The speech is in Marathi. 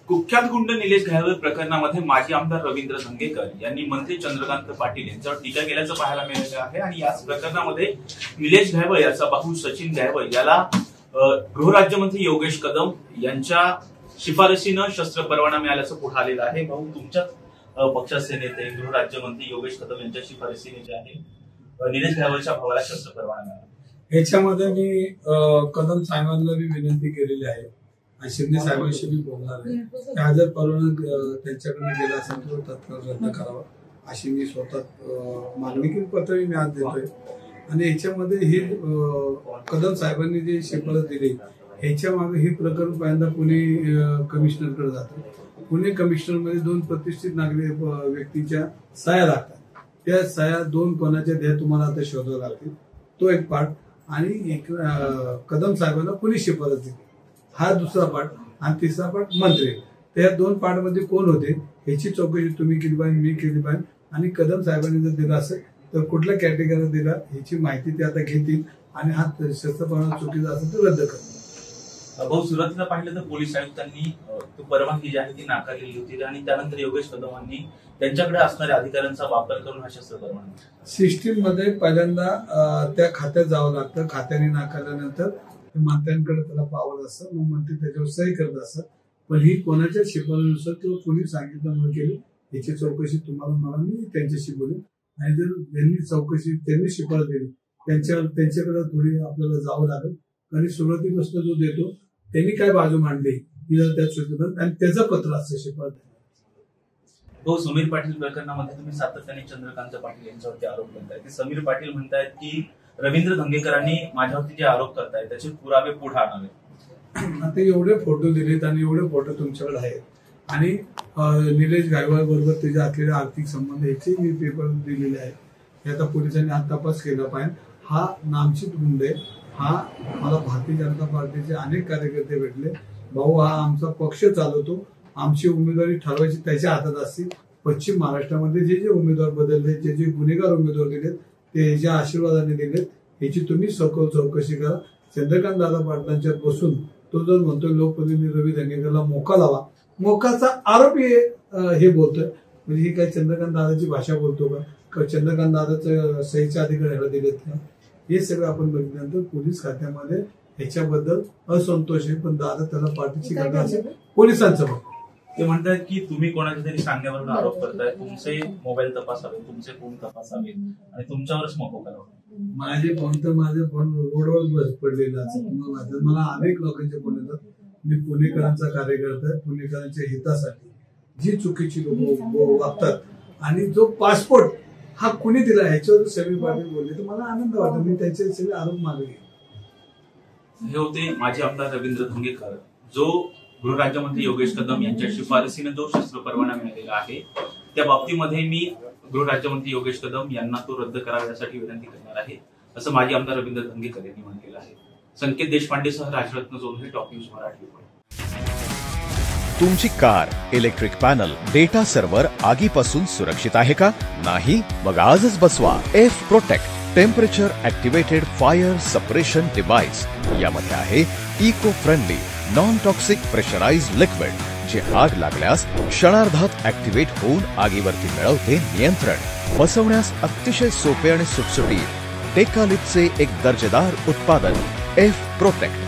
कुख्यात गुंड निलेश घायवळ प्रकरणामध्ये माजी आमदार रवींद्र धंगेकर यांनी मंत्री चंद्रकांत पाटील यांच्यावर टीका केल्याचं पाहायला मिळालं आहे। आणि याच प्रकरणामध्ये निलेश घायवळ याचा भाऊ सचिन घायवळ याला गृहराज्यमंत्री योगेश कदम यांच्या शिफारसीनं शस्त्र परवाना मिळाल्याचं पुढे आलेलं आहे। भाऊ, तुमच्याच पक्षाचे नेते गृहराज्यमंत्री योगेश कदम यांच्या शिफारसीने जे आहे निलेश घायवळच्या भावाला शस्त्र परवाना मिळाला। याच्यामध्ये मी कदम साहेबांना भी विनंती केलेली आहे आणि शिंदे साहेबांशी मी बोलणार आहे। हा जर परवाना त्यांच्याकडे गेला असेल तर तत्काळ रद्द करावा अशी मी स्वतः मागणी केली, पत्रही मी आज देतोय। आणि याच्यामध्ये हे कदम साहेबांनी जी शिफारस दिली ह्याच्या मागे हे प्रकरण पहिल्यांदा पुणे कमिशनरकडे जातं। पुणे कमिशनरमध्ये 2 प्रतिष्ठित नागरिक व्यक्तीच्या सह्या लागतात। त्या सह्या 2 कोणाच्या द्या तुम्हाला आता शोधावं लागतील, तो एक पार्ट। आणि एक कदम साहेबांना पुणे शिफारस दिली, हा दुसरा पार्ट। आणि तिसरा पार्ट मंत्री। त्या 2 पार्ट मध्ये कोण होते ह्याची चौकशी तुम्ही केली पाहिजे, मी केली पाहिजे। आणि कदम साहेबांनी जर दिला असेल तर कुठल्या कॅटेगरी दिला ह्याची माहिती ते आता घेतील आणि हा शस्त्र परवाना चुकीचा असेल तर रद्द करतील। भाऊ, सुरुवातीला पाहिलं तर पोलीस आयुक्तांनी परवानगी जी आहे ती नाकारलेली होती आणि त्यानंतर योगेश कदमांनी त्यांच्याकडे असणाऱ्या अधिकारांचा वापर करून हा शस्त्र परवाना सिस्टीम मध्ये पहिल्यांदा त्या खात्यात जावं लागतं। खात्याने नाकारल्यानंतर मंत्र्यांकडे त्याला पावर असतं, मग मंत्री त्याच्यावर सही करत असतात। पण ही कोणाच्या शिफारसीनुसार किंवा कोणी सांगितल्यामुळे केली याची चौकशी तुम्हाला मला मी त्यांच्याशी बोलेन। आणि जर त्यांनी शिफारस दिली त्यांच्याकडे थोडी आपल्याला जावं लागेल, कारण सुरुवातीपासून जो देतो त्यांनी काय बाजू मांडली आणि त्याचं पत्र असतं शिफारस। हो, समीर पाटील प्रकरणामध्ये तुम्ही सातत्याने चंद्रकांत पाटील यांच्यावरती आरोप करताय की समीर पाटील म्हणतायत की रवींद्र धंगेकरांनी माझ्यावरती जे आरोप करतायत त्याचे पुरावे पुढे आणावे। आता एवढे फोटो दिलेत आणि एवढे फोटो तुमच्याकडे आहेत आणि निलेश घायवळ बरोबर त्याचे असलेले आर्थिक संबंध याचे मी पेपर दिलेले आहेत। हे आता पोलिसांनी हा तपास केला पाहिजे। हा नामचित गुंड आहे। हा मला भारतीय जनता पार्टीचे अनेक कार्यकर्ते भेटले, भाऊ हा आमचा पक्ष चालवतो, आमची उमेदवारी ठरवायची त्याच्या हातात असते। पश्चिम महाराष्ट्रामध्ये जे जे उमेदवार बदलले, जे जे गुन्हेगार उमेदवार दिलेत ते याच्या आशीर्वादाने दिलेत, याची तुम्ही सखोल चौकशी करा। चंद्रकांत दादा पाटलांच्या बसून तो जर म्हणतोय लोकप्रतिनिधी रवी धंगेकरला मोका लावा, मोकाचा आरोपी हे बोलतोय, म्हणजे ही काय चंद्रकांत दादाची भाषा बोलतो का? चंद्रकांत दादाचं सहीचे अधिकार ह्याला दिलेत का? हे सगळं आपण बघितल्यानंतर पोलीस खात्यामध्ये ह्याच्याबद्दल असंतोष आहे, पण दादा त्याला पाठीशी करणार असेल पोलिसांचं मत। ते म्हणतात की तुम्ही कोणाच्या तरी सांगण्यावरून आरोप करताय, तुमचे मोबाईल तपासावे, तुमचे फोन तपासावे आणि तुमच्यावरच मोको करावं। माझे फोन रोडवर पडलेला असं मला अनेक लोकांचे फोन येतात। मी पुणेकरांचा कार्यकर्ता आहे, पुणेकरांच्या हितासाठी जी चुकीची लोक वागतात आणि जो पासपोर्ट हा कुणी दिला ह्याच्यावर समीर पाटील बोलले तर मला आनंद वाटतो, मी त्याचे सगळे आरोप मागे। हे होते माजी आमदार रवींद्र धंगेकर, जो गृहराज्यमंत्री योगेश कदम यांच्या शिफारसीने जो शस्त्र परवाना मिळालेला आहे त्या बाबतीमध्ये मी गृहराज्यमंत्री योगेश कदम यांना तो रद्द करावा यासाठी विनंती करणार आहे, असं माजी आमदार रवींद्र धंगेकर यांनी म्हटलेलं आहे। संकेत देशपांडेसह राजरत्न जोंधळे, टॉप न्यूज मराठी। तुमची car, electric panel, data server आगीपासून सुरक्षित आहे का? नाही? मग आजच बसवा F protect temperature activated fire suppression device. यामध्ये आहे eco friendly non toxic pressurised liquid, जे आग लागल्यास क्षणार्धात ऍक्टिव्हेट होऊन आगीवरती मिळवते नियंत्रण। बसवण्यास अतिशय सोपे आणि सुटसुटीत टेकालिपचे एक दर्जेदार उत्पादन एफ प्रोटेक्ट।